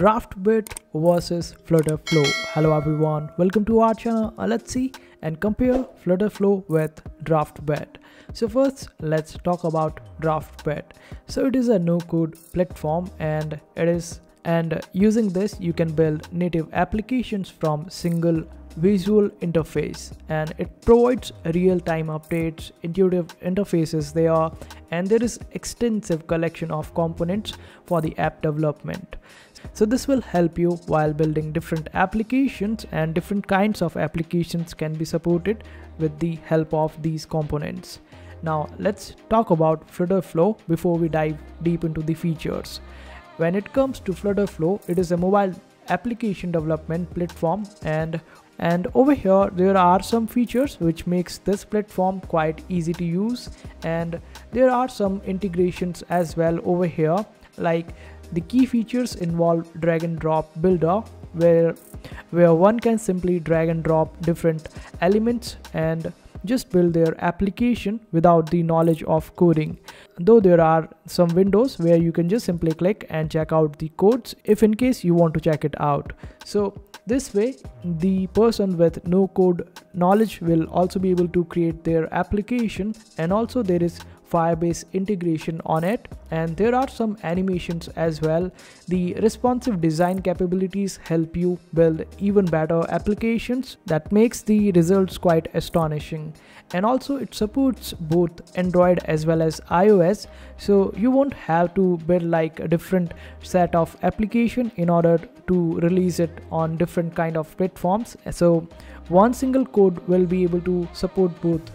Draftbit versus FluttlerFlow. Hello everyone, welcome to our channel. Let's see and compare FluttlerFlow with Draftbit. So first, let's talk about Draftbit. So it is a no-code platform, and using this you can build native applications from single visual interface, and it provides real-time updates, intuitive interfaces there, and there is extensive collection of components for the app development. So this will help you while building different applications, and different kinds of applications can be supported with the help of these components. Now let's talk about FluttlerFlow before we dive deep into the features. When it comes to FluttlerFlow, it is a mobile application development platform, and over here there are some features which makes this platform quite easy to use, and there are some integrations as well over here. Like, the key features involve drag and drop builder, where one can simply drag and drop different elements and just build their application without the knowledge of coding. Though there are some windows where you can just simply click and check out the codes if in case you want to check it out. So this way, the person with no code knowledge will also be able to create their application, and also there is Firebase integration on it, and there are some animations as well. The responsive design capabilities help you build even better applications that makes the results quite astonishing. And also it supports both Android as well as iOS, so you won't have to build like a different set of application in order to release it on different kind of platforms. So one single code will be able to support both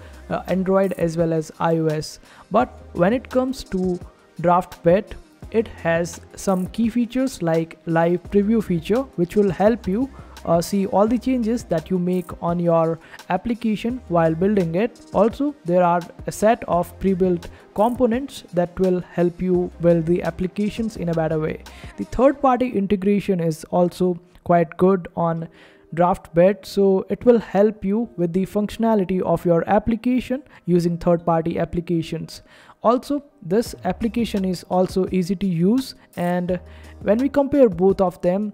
Android as well as iOS. But when it comes to Draftbit, it has some key features like live preview feature, which will help you see all the changes that you make on your application while building it. Also, there are a set of pre-built components that will help you build the applications in a better way. The third-party integration is also quite good on Draftbit, so it will help you with the functionality of your application using third-party applications. Also, this application is also easy to use, and when we compare both of them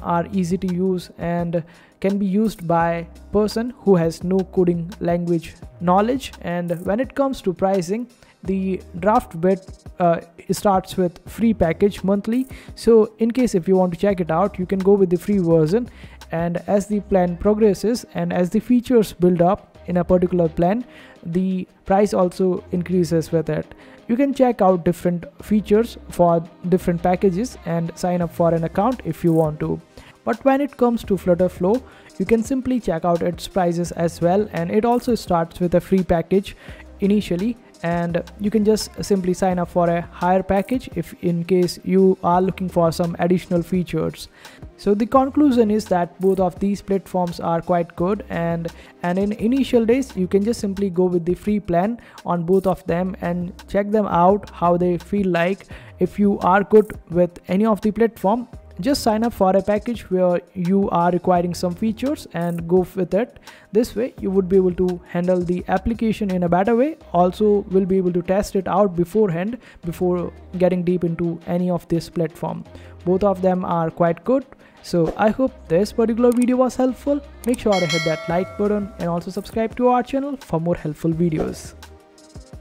are easy to use and can be used by person who has no coding language knowledge. And when it comes to pricing, the Draftbit starts with free package monthly, so in case if you want to check it out, you can go with the free version. And as the plan progresses and as the features build up in a particular plan, the price also increases with it. You can check out different features for different packages and sign up for an account if you want to. But when it comes to FluttlerFlow, you can simply check out its prices as well, and it also starts with a free package initially, and you can just simply sign up for a higher package if in case you are looking for some additional features. So the conclusion is that both of these platforms are quite good, and in initial days you can just simply go with the free plan on both of them and check them out how they feel like. If you are good with any of the platform, just sign up for a package where you are requiring some features and go with it. This way you would be able to handle the application in a better way. Also will be able to test it out beforehand before getting deep into any of this platform. Both of them are quite good. So I hope this particular video was helpful. Make sure to hit that like button and also subscribe to our channel for more helpful videos.